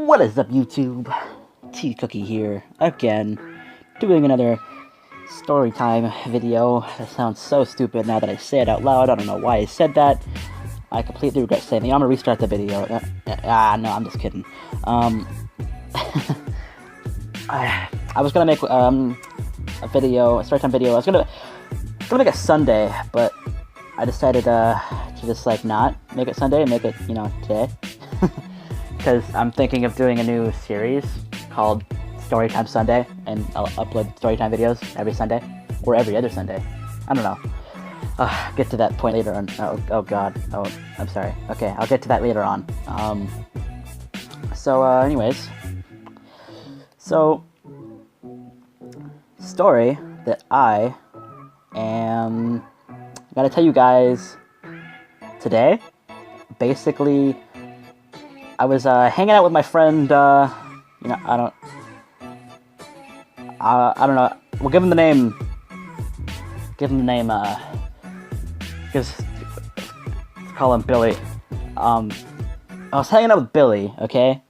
What is up, YouTube? Tea Cookie here, again, doing another story time video. That sounds so stupid now that I say it out loud. I don't know why I said that. I completely regret saying it. I'm gonna restart the video. No, I'm just kidding. I was gonna make a story time video. I was gonna make it Sunday, but I decided to just not make it Sunday and make it, today. Because I'm thinking of doing a new series called Storytime Sunday, and I'll upload Storytime videos every Sunday, or every other Sunday. I don't know. Get to that point later on. Oh god. Oh, I'm sorry. Okay, I'll get to that later on. Anyways. So, story that I am gonna tell you guys today. Basically, I was hanging out with my friend. I don't know. We'll give him the name. Just call him Billy. I was hanging out with Billy, okay?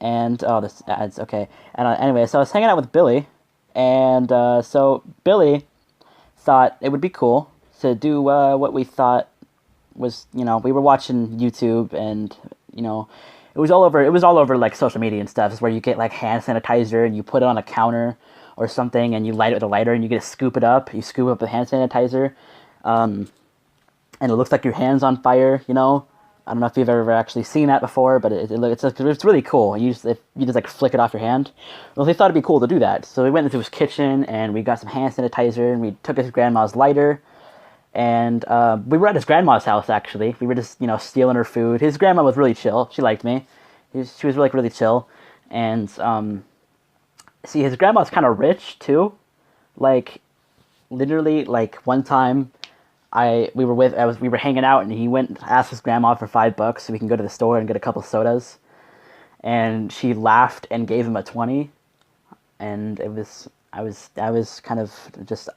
And this ad's okay. And anyway, so I was hanging out with Billy, and so Billy thought it would be cool to do what we thought was, we were watching YouTube, and it was all over like social media and stuff. It's where you get like hand sanitizer and you put it on a counter or something, and you light it with a lighter, and you get to scoop it up. You scoop up the hand sanitizer, and it looks like your hand's on fire. I don't know if you've ever actually seen that before, but it's really cool. You just like flick it off your hand. Well, they thought it'd be cool to do that, so we went into his kitchen and we got some hand sanitizer, and we took his grandma's lighter. And we were at his grandma's house, actually. We were just, stealing her food. His grandma was really chill. She liked me. She was really chill. And, see, his grandma's kind of rich, too. Like, literally, one time, we were hanging out, and he went and asked his grandma for $5 so we can go to the store and get a couple sodas. And she laughed and gave him a 20. And I was kind of just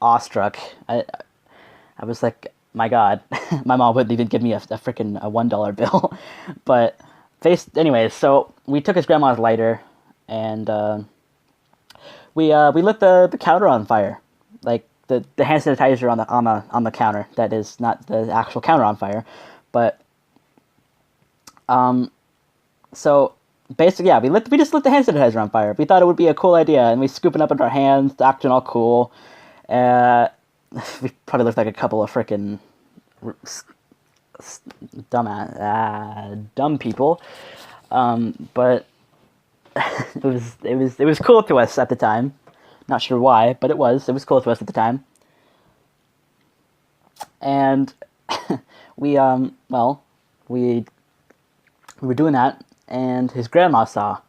awestruck. I was like, my god. My mom wouldn't even give me a freaking $1 bill. But anyways, so we took his grandma's lighter, and we lit the counter on fire. Like the hand sanitizer on the counter. That is not the actual counter on fire. But so basically, yeah, we just lit the hand sanitizer on fire. We thought it would be a cool idea, and we scooping up in our hands, acting all cool. We probably looked like a couple of frickin' dumb people, but it was cool to us at the time. Not sure why, but it was cool to us at the time. And we were doing that, and his grandma saw.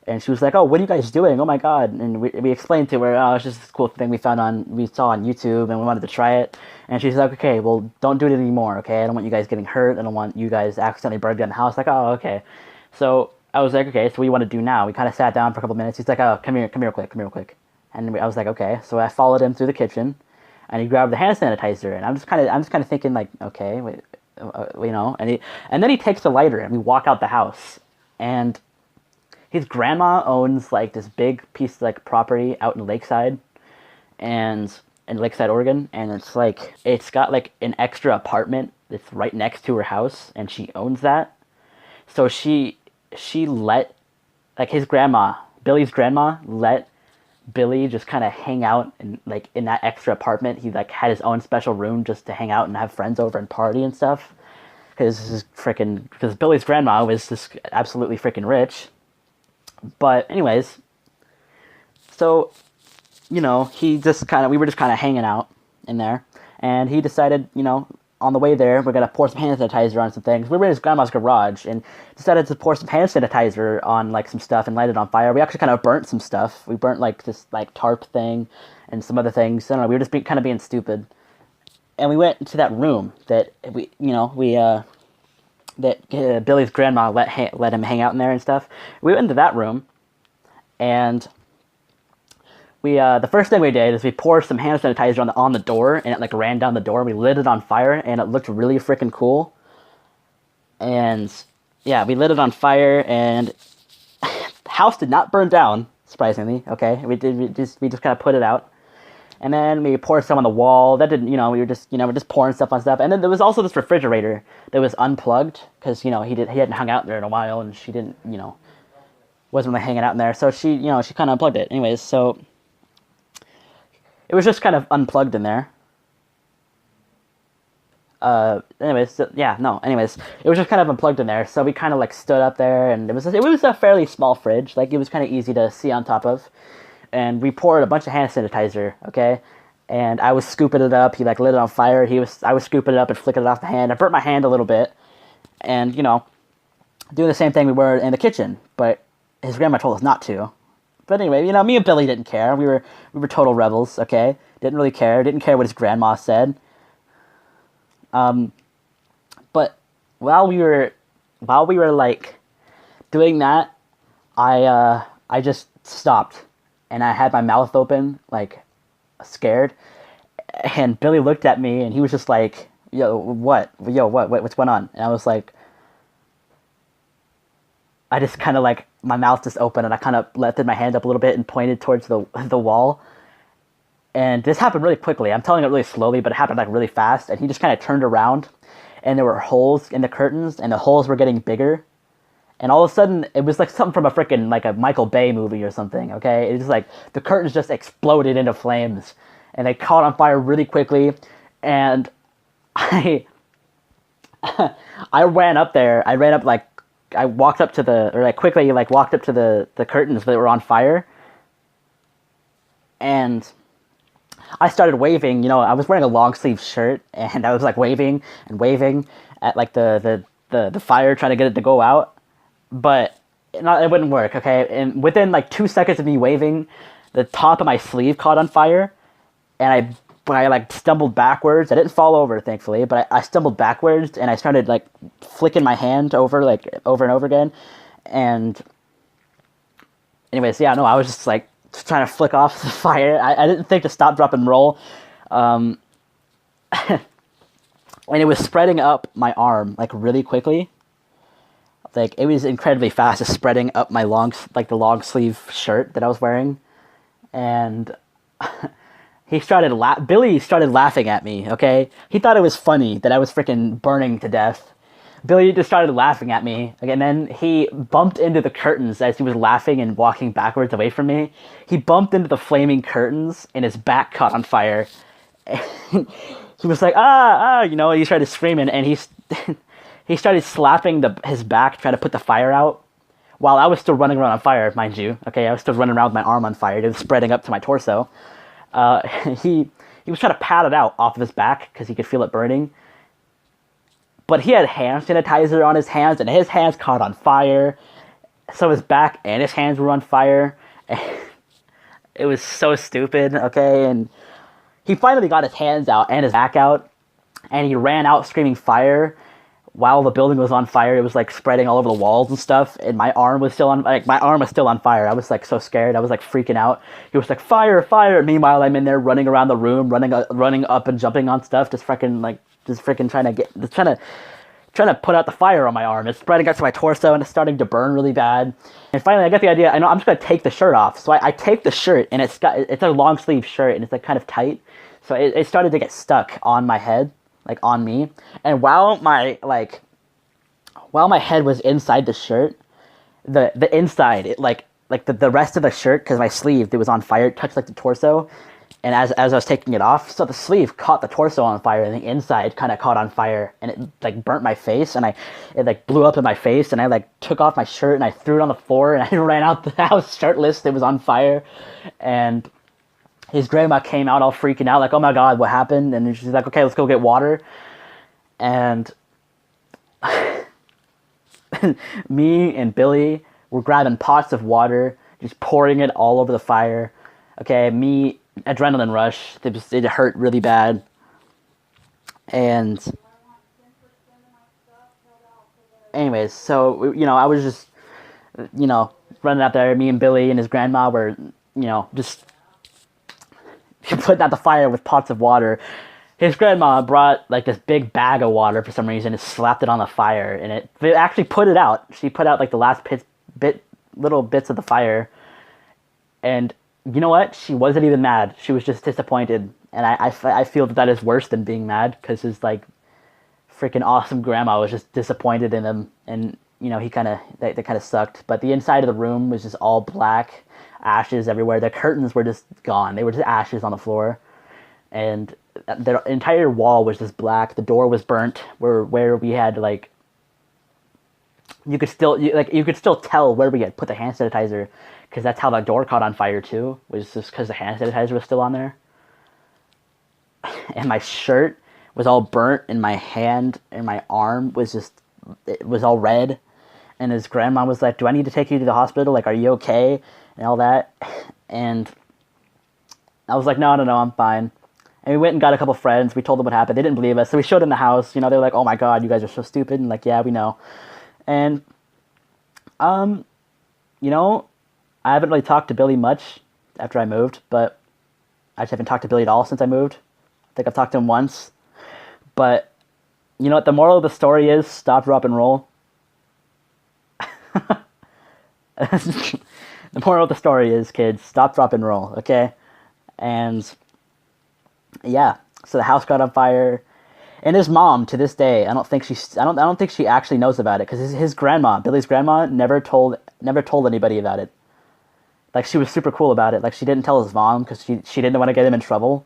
And she was like, "Oh, what are you guys doing? Oh my god!" And we explained to her, "Oh, it's just this cool thing we saw on YouTube, and we wanted to try it." And she's like, "Okay, well, don't do it anymore, okay? I don't want you guys getting hurt. I don't want you guys accidentally burning down the house." Like, "Oh, okay." So I was like, "Okay, so what do you want to do now?" We kind of sat down for a couple minutes. He's like, "Oh, come here real quick." And I was like, "Okay." So I followed him through the kitchen, and he grabbed the hand sanitizer, and I'm just kind of thinking like, "Okay, wait, and then he takes the lighter, and we walk out the house, and his grandma owns this big piece of property out in Lakeside, and in Lakeside, Oregon, and it's got an extra apartment that's right next to her house, and she owns that. So she let his grandma, Billy's grandma, let Billy just kind of hang out in that extra apartment. He had his own special room just to hang out and have friends over and party and stuff. Because Billy's grandma was just absolutely freaking rich. But anyways, so, we were just kind of hanging out in there, and he decided, on the way there, we're going to pour some hand sanitizer on some things. We were in his grandma's garage, and decided to pour some hand sanitizer on, some stuff and light it on fire. We actually kind of burnt some stuff. We burnt, this, tarp thing and some other things. I don't know, we were just kind of being stupid. And we went into that room that Billy's grandma let him hang out in there and stuff. We went into that room, and we the first thing we did is we poured some hand sanitizer on the door, and it ran down the door. We lit it on fire, and it looked really freaking cool. And yeah, we lit it on fire, and the house did not burn down. Surprisingly, okay, we just kind of put it out, and then we poured some on the wall. That didn't, we're just pouring stuff on stuff, and then there was also this refrigerator that was unplugged because he hadn't hung out there in a while, and she didn't, wasn't really hanging out in there, so she kind of unplugged it. Anyways, so it was just kind of unplugged in there. Anyways, it was just kind of unplugged in there, so we kind of like stood up there, and it was a fairly small fridge, like it was kind of easy to see on top of, and we poured a bunch of hand sanitizer, okay, and I was scooping it up. He like lit it on fire. I was scooping it up and flicking it off the hand. I burnt my hand a little bit, and doing the same thing we were in the kitchen, but his grandma told us not to. But anyway, me and Billy didn't care. We were total rebels, okay? Didn't really care. Didn't care what his grandma said. But while we were like doing that, I just stopped, and I had my mouth open, like scared. And Billy looked at me, and he was just like, what's going on? And I was like, I just kind of like, my mouth just opened, and I kind of lifted my hand up a little bit and pointed towards the wall. And this happened really quickly. I'm telling it really slowly, but it happened like really fast. And he just kind of turned around, and there were holes in the curtains, and the holes were getting bigger. And all of a sudden, it was like something from a freaking, like a Michael Bay movie or something, okay? It was like, the curtains just exploded into flames, and they caught on fire really quickly. And I ran up there. I walked up to quickly walked up to the curtains that were on fire. And I started waving, I was wearing a long sleeve shirt, and I was like waving and waving at like the fire, trying to get it to go out. But it wouldn't work, okay? And within like 2 seconds of me waving, the top of my sleeve caught on fire, and I like stumbled backwards. I didn't fall over, thankfully, but I stumbled backwards, and I started like flicking my hand over and over again. And anyways, yeah, no, I was just like trying to flick off the fire. I didn't think to stop, drop, and roll. And it was spreading up my arm like really quickly. Like it was incredibly fast, just spreading up my the long sleeve shirt that I was wearing. And Billy started laughing at me, okay? He thought it was funny that I was freaking burning to death. Billy just started laughing at me, and then he bumped into the curtains as he was laughing and walking backwards away from me. He bumped into the flaming curtains, and his back caught on fire. And he was like, he started screaming, and he started slapping his back, trying to put the fire out, while I was still running around on fire, mind you. Okay, I was still running around with my arm on fire. It was spreading up to my torso. He was trying to pat it out off of his back because he could feel it burning. But he had hand sanitizer on his hands, and his hands caught on fire. So his back and his hands were on fire. It was so stupid, okay? And he finally got his hands out and his back out, and he ran out screaming fire. While the building was on fire, it was like spreading all over the walls and stuff, and my arm was still on fire. I was like so scared. I was like freaking out. He was like, fire, fire. Meanwhile, I'm in there running around the room, running up and jumping on stuff, just freaking trying to put out the fire on my arm. It's spreading out to my torso, and it's starting to burn really bad. And finally, I got the idea. I know I'm just gonna take the shirt off. So I take the shirt, and it's a long sleeve shirt, and it's like kind of tight. So it started to get stuck on my head, like on me. And while my head was inside the shirt, the inside, the rest of the shirt, because my sleeve, it was on fire, it touched like the torso. And as I was taking it off, so the sleeve caught the torso on fire, and the inside kind of caught on fire, and it like burnt my face, and it like blew up in my face, and I like took off my shirt, and I threw it on the floor, and I ran out the house shirtless. It was on fire. And his grandma came out all freaking out, like, oh my god, what happened? And she's like, okay, let's go get water. And me and Billy were grabbing pots of water, just pouring it all over the fire. Okay, adrenaline rush. It hurt really bad. And anyways, so, I was just, running out there. Me and Billy and his grandma were, just putting out the fire with pots of water. his grandma brought like this big bag of water for some reason and slapped it on the fire, and it actually put it out. She put out like the last little bits of the fire, and you know what? She wasn't even mad. She was just disappointed, and I feel that that is worse than being mad because his like freaking awesome grandma was just disappointed in him, and you know they kind of sucked. But the inside of the room was just all black, ashes everywhere. The curtains were just gone. They were just ashes on the floor, and the entire wall was just black. The door was burnt. Where we had like you could still tell where we had put the hand sanitizer because that's how the door caught on fire too. Was just because the hand sanitizer was still on there, and my shirt was all burnt, and my hand and my arm it was all red. And his grandma was like, "Do I need to take you to the hospital? Like, are you okay?" And all that. And I was like, no, I'm fine. And we went and got a couple friends. We told them what happened. They didn't believe us. So we showed them the house. You know, they were like, "Oh my God, you guys are so stupid." And like, yeah, we know. And, you know, I haven't really talked to Billy much after I moved, but I just haven't talked to Billy at all since I moved. I think I've talked to him once. But, you know what? The moral of the story is stop, drop, and roll. The moral of the story is, kids, stop, drop, and roll, okay? And yeah, so the house got on fire, and his mom to this day, I don't think she actually knows about it because his grandma, Billy's grandma, never told anybody about it. Like she was super cool about it. Like she didn't tell his mom because she didn't want to get him in trouble,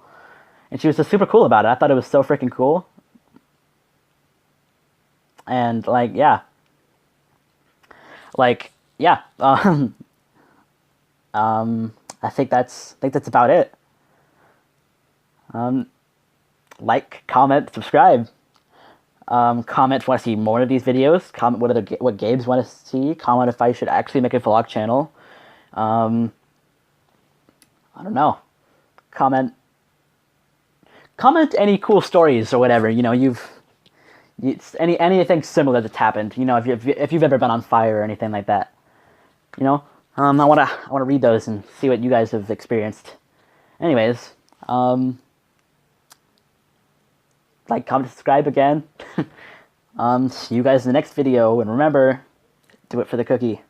and she was just super cool about it. I thought it was so freaking cool. And like yeah, I think that's about it. Like, comment, subscribe. Comment if you want to see more of these videos. Comment what games you want to see. Comment if I should actually make a vlog channel. I don't know. Comment any cool stories or whatever. You know, anything similar that's happened. You know, if you've ever been on fire or anything like that. You know, I wanna read those and see what you guys have experienced. Anyways, like, comment, subscribe again. See you guys in the next video, and remember, do it for the cookie.